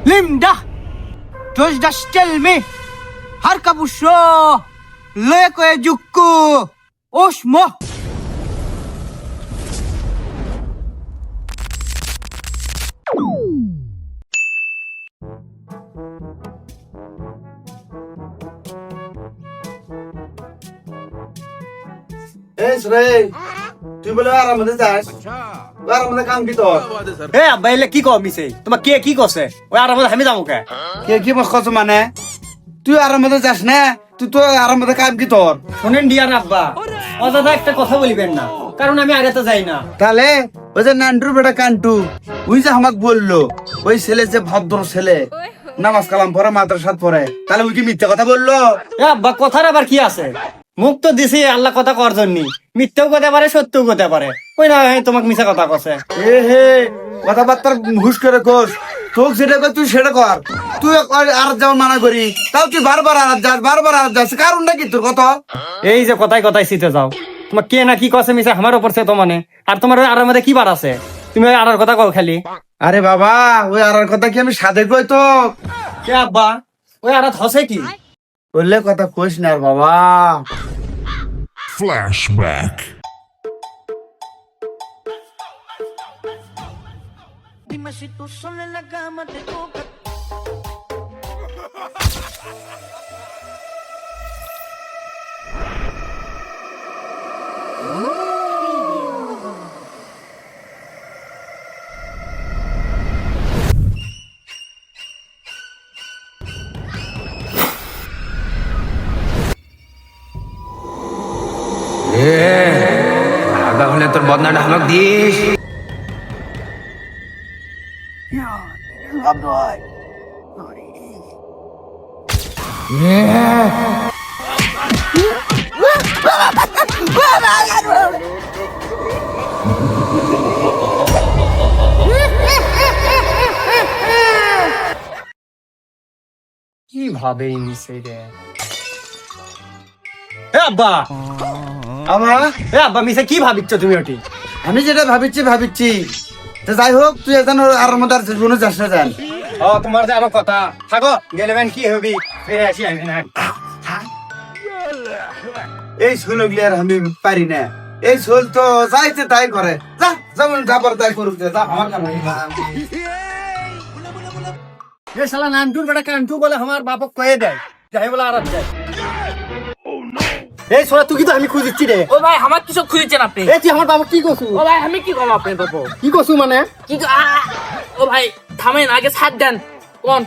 Linda, du das stell me. Har kabusho. Leko e jukku. Osmo. তুই বলে আরামে যাস আরামে কাম কি তোর এ আব্বা এলে কি কও মিছে তোমার কে কি কছে ওই আরামে আমি যামু কে কি কস মানে তুই আরামে যাস না তুই তো আরামে কাম কি তোর শুনেন ডিয়ার আব্বা অযথা একটা কথা বলিবেন না কারণ আমি আগে তো যাই না তাহলে ওই যে নান্টুর বেটা কান্টু ওই যে আমাকে বললো ওই ছেলে যে ভদ্র ছেলে নামাজ কালাম পড়ে মাদ্রাসাত পড়ে তাহলে ওই কি মিথ্যা কথা বললো এ আব্বা কথার আবার কি আছে মুখ তো দিছি আল্লাহ কথা কর জন্য মিথ্যাও করতে পারে সত্যও করতে পারে ওই না তোমাকে মিছা কথা কছে এ হে কথাবার্তার হুশ করে কোস তোক যেটা কর তুই সেটা কর তুই আর যাওয়া মানা করি তাও তুই বারবার আর যাস কারণটা কি তোর কথা এই যে কথায় কথায় শীতে যাও তোমার কে না কি কছে মিছা আমার উপর সে তো মানে আর তোমার ওই আরার মধ্যে কি বার আছে তুমি ওই আরার কথা কও খালি আরে বাবা ওই আর কথা কি আমি সাদে কই তো কে আব্বা ওই আরাত হসে কি বললে কথা কইস না আর বাবা Flashback. Dime si tú sola en la cama te toca. আগা হলে তোর বদনাটা আমাকে দিস কি ভাবে নিছে রে এ আব্বা আমার এ আব্বা মিছে কি ভাবিচ্ছ তুমি ওটি আমি যেটা ভাবিচ্ছি তো যাই হোক তুই এখন আর মধ্যে জীবনে যাস না যান ও তোমার যে আরো কথা থাকো গেলেবেন কি হবি ফিরে আসি আমি না এই শোলগুলি আর আমি পারি না এই শোল তো যাইতে তাই করে যা যেমন যাবার তাই করুক যা আমার কাম এ শালা নান্টুর বেটা কান্টু বলে আমার বাপক কয়ে দেয় যাই বলে আরাম যায় এই সোনা তুই কি তো আমি খুঁজিচ্ছি রে ও ভাই আমার কিছু খুঁজেছেন আপনি এই তুই আমার বাবা কি করছু ও ভাই আমি কি করবো আপনার বাবু কি করছু মানে কি ও ভাই থামেন আগে ছাড় দেন কোন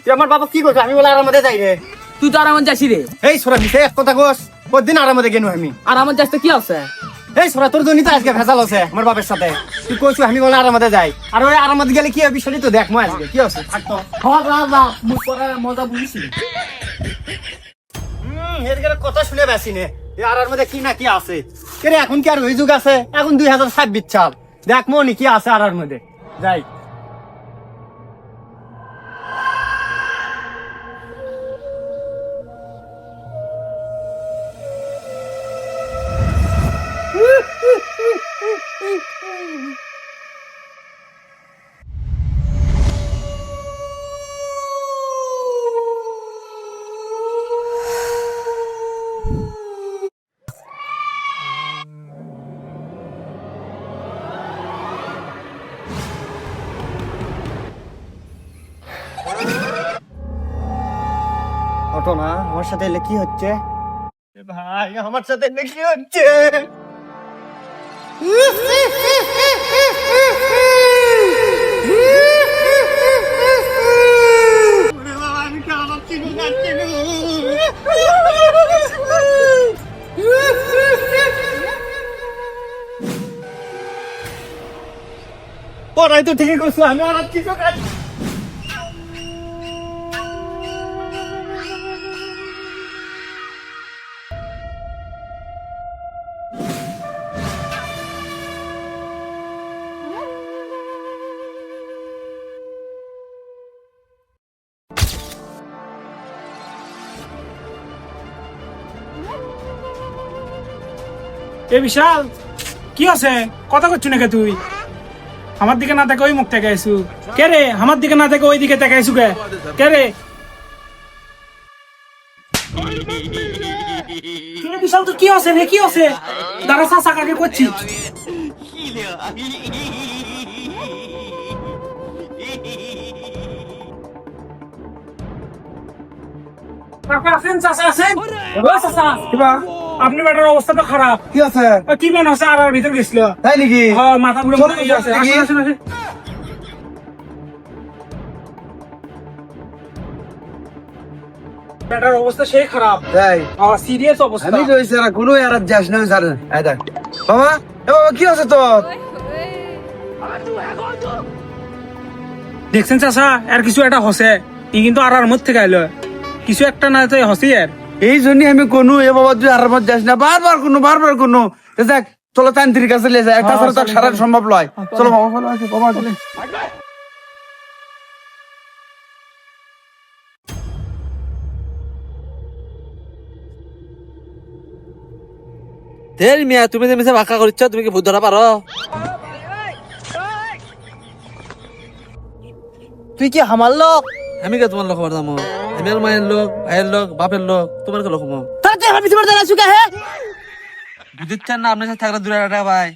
তুই আমার বাবা কি করছু আমি বলে আরাম যাই রে তুই তো আর আমার যাচ্ছি রে এই সোনা মিশে এক কথা কোস ওদিন আরাম গেনু আমি আর আমার যাচ্ছে কি আছে এই সোনা তোর জন্য তো আজকে ভেজাল আছে আমার বাবার সাথে তুই কইছু আমি বলে আরাম যাই আর ওই আরাম গেলে কি হবে বিষয়টা তো দেখ মই আজকে কি আছে থাকতো হ্যাঁ রাজা মুখ করার মজা বুঝছি এর কথা শুনে বেশি নে আর মধ্যে কি না কি আছে রে এখন কি আর ওই যুগ আছে এখন 2026 সাল দেখ মনি কি আছে আর মধ্যে যাই অটো না আমার সাথে এলে কি হচ্ছে ভাই আমার সাথে এলে কি হচ্ছে পড়াই তো ঠিকই করছো আমি আর কিছু কাজ এ বিশাল কি আছে কথা করছু নাকি তুই আমার দিকে না দেখে ওই মুখ থেকে আইসু কে রে? আমার দিকে না দেখে ওই দিকে থেকে আইসু কে রে? বিশাল তো কি আছে রে? কি আছে? দাঁড়া চাচা কাকে করছি। কাকা আছেন? চাচা আছেন? ও চাচা, আপনি বেটার অবস্থা তো খারাপ। কি আছে? কি মনে হচ্ছে আর ভিতর গেছিল? তাই নাকি? হ্যাঁ, মাথা পুরো চলো, মুড়ে গেছে। দেখি। আসেন, আসেন, আসেন। বেটার অবস্থা সেই খারাপ, তাই সিরিয়াস অবস্থা। আমি রয়েছে আর কোনো আর যাস না স্যার। এই দেখ বাবা, এ বাবা কি আছে তোর? দেখছেন চাচা, আর কিছু একটা হসে, ই কিন্তু আর মধ্যে থেকে আইলো কিছু একটা না তো হসি আর। এই জন্যই আমি কোনো এ বাবা তুই আর মত যাস না, বারবার কোনো দেখ চলো তান্ত্রিক কাছে নিয়ে যায়, তাছাড়া তো সারা সম্ভব নয়। চলো বাবা, চলো আসো বাবা, চলে। তেল মিয়া, তুমি যে মিশে ভাকা করছ, তুমি কি ভূত ধরা পারো? তুই কি আমার লোক? আমি কে তোমার লোক খবর দাম? আমি আর মায়ের লোক, ভাইয়ের লোক, বাপের লোক, তোমার কে লোক? তাতে আমি তোমার দ্বারা চুকা হে। বুঝছেন না, আপনার সাথে থাকলে দূরে একটা ভাই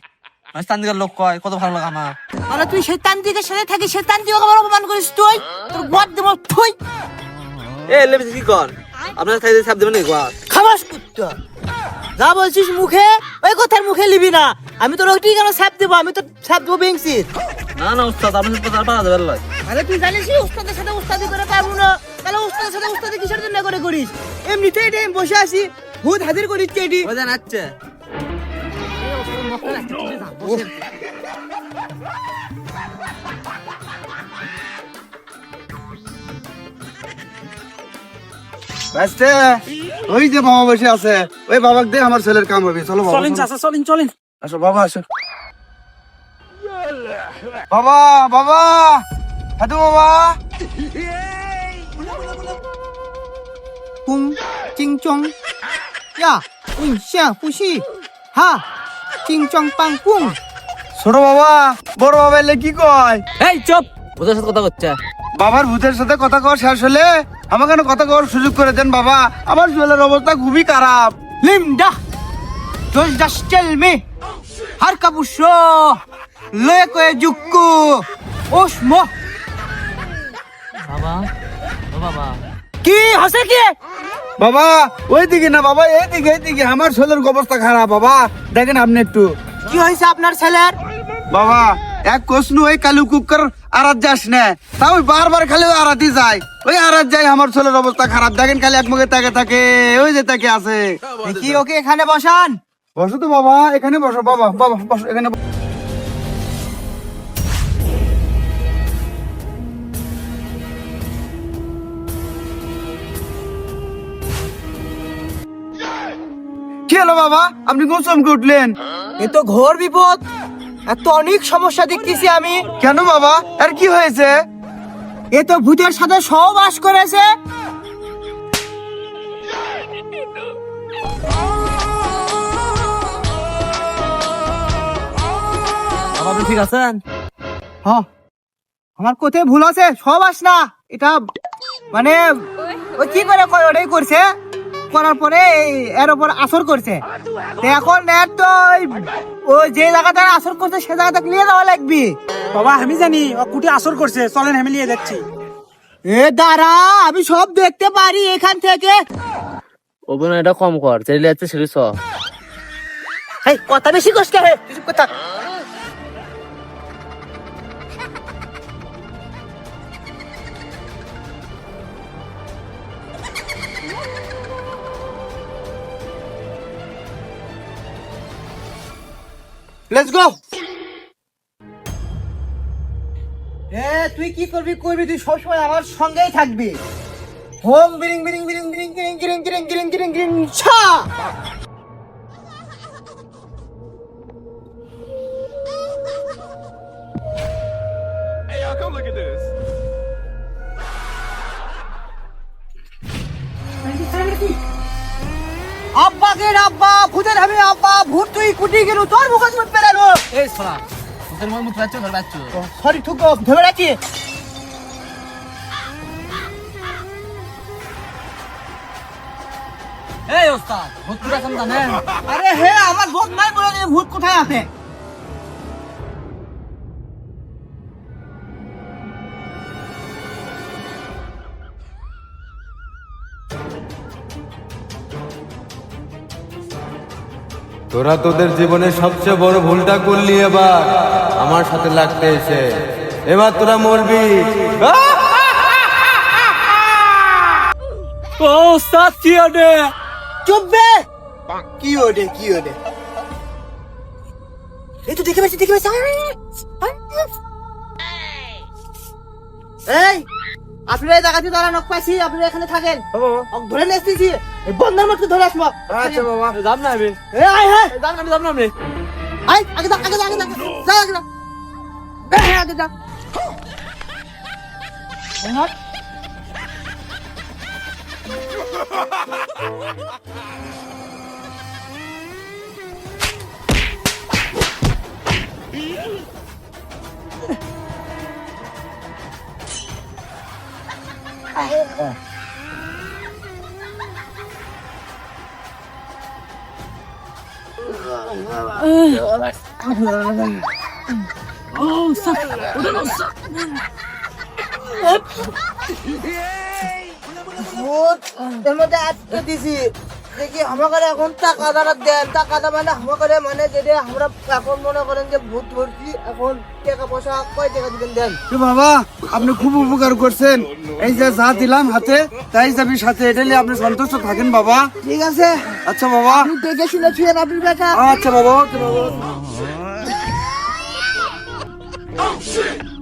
স্থানীয় লোক কয় কত ভালো লাগে আমার। আরে তুই সেই তান্ত্রিকের সাথে থাকিস, সেই তান্ত্রিক আমার অপমান করিস তুই। তোর বদ দেব তুই। এ লেবে কি কর? আপনার সাথে সাপ দেবেন নাকি? খামাস কুত্তা, যা বলছিস মুখে ওই কথার মুখে লিবি না। আমি তোর ওইটি কেন সাপ দেবো? আমি তো সাপ দেবো বেংসি। না না উস্তাদ, আপনার সাথে কথা পারা যাবে না। আরে তুই জানিস উস্তাদের সাথে উস্তাদি করে পারবো না, তাহলে উস্তাদের সাথে উস্তাদি কিসের জন্য করে করিস? এমনিতেই টাইম বসে আছি, ভূত হাজির করিস এটি। ওই দেন আচ্ছে। বাস্তে, ওই যে বাবা বসে আছে, ওই বাবাকে দে, আমার ছেলের কাম হবে। চলো বাবা, চলেন চলো। চাচা, চলেন চলেন। আসো বাবা, আসো বাবা। বাবা হাতু বাবা। পুং চিং চং ইয়া উই শিয়া পুশি হা চিং চং পাং পুং। ছোট বাবা বড় বাবা এলে কি কয়? এই চুপ, ভূতের সাথে কথা করছে। বাবার ভূতের সাথে কথা কওয়া শেষ হলে আমাকে না কথা কওয়ার সুযোগ করে দেন বাবা, আমার ছেলের অবস্থা খুবই খারাপ। লিমডা দোস দাস চেলমি হার কাবুশো লয়ে কয়ে জুক্কু ওসমো। বাবা, ও বাবা, কি হসে কি? বাবা ওইদিকে না বাবা, এইদিকে আমার ছেলের অবস্থা খারাপ বাবা, দেখেন আপনি একটু। কি হয়েছে আপনার ছেলের? বাবা এক কোসনু ওই কালু কুকুর আরাত যাস না, তা ওই বারবার খালি ওই আরাতি যায়, ওই আরাত যায়। আমার ছেলের অবস্থা খারাপ, দেখেন খালি এক মুখে তাকে থাকে, ওই যে তাকে আছে। কি ওকে এখানে বসান। বসো তো বাবা, এখানে বসো বাবা, বাবা বসো এখানে। কি হলো বাবা, আপনি কোন চমকে উঠলেন? এ তো ঘোর বিপদ, এত অনেক সমস্যা দেখতেছি আমি। কেন বাবা, আর কি হয়েছে? এ তো ভূতের সাথে সহবাস করেছে। বাবা আপনি ঠিক আছেন? হ্যাঁ, আমার কোথায় ভুল আছে? সহবাস না এটা, মানে ওই কি করে কয় ওটাই করছে, করার পরে এর উপর আসর করছে। তো এখন এর তো ওই যে জায়গাটা আসর করছে সে জায়গাটা নিয়ে যাওয়া লাগবে। বাবা আমি জানি ও কুটি আসর করছে, চলেন আমি নিয়ে যাচ্ছি। এ দাঁড়া, আমি সব দেখতে পারি এখান থেকে। অভিনয়টা কম কর, চাইলে যাচ্ছে সেটি চ। এই কথা বেশি কষ্ট হে, তুই চুপ কথা। Let's go. তুই কি করবি করবি, তুই সবসময় আমার সঙ্গেই থাকবি। হোম বিরিং বিরিং বিরিং বিরিং বিরিং বিরিং বিরিং বিরিং বিরিং বিরিং ছা। আব্বা কে আব্বা, ভূতের আমি আব্বা, ভূত তুই কুটি গেল, তোর মুখে চুট পেরালো। এই শালা, তোর মন মুখ রাখছো ধর রাখছো সরি ঠুক ধরে রাখি এই ওস্তাদ ভূত পুরা কাম জানেন আরে হে আমার ভূত নাই বলে যে ভূত কোথায় আছে তোরা তোদের জীবনে সবচেয়ে বড় ভুলটা করলি এবার আমার সাথে লাগতে এসে এবার তোরা মরবি ও ওস্তাদ কি ওডে চুপ বে কি ওডে এই তো দেখে পাচ্ছি এই আপনারা এই জায়গাতে দাঁড়া নক পাইছি আপনারা এখানে থাকেন ধরে নিয়ে এসেছি এই বন্ধার মধ্যে ধরে আসবো আচ্ছা বাবা যাম না আমি এই আয় হ্যাঁ যাম না আমি আয় আগে যা যা আগে যা হ্যাঁ আগে যা ভূত এর মধ্যে আটকে দিছি দেখি আমাকে এখন টাকা দাঁড়া দেন টাকা দা মানে আমাকে মানে যেটা আমরা এখন মনে করেন যে ভূত ধরছি এখন টাকা পয়সা কয় টাকা দিবেন দেন তো বাবা আপনি খুব উপকার করছেন এই যে যা দিলাম হাতে তাই যাবি সাথে এটা নিয়ে আপনি সন্তুষ্ট থাকেন বাবা ঠিক আছে আচ্ছা বাবা আপনি দেখে শুনে ছুঁয়েন আপনি বেটা আচ্ছা বাবা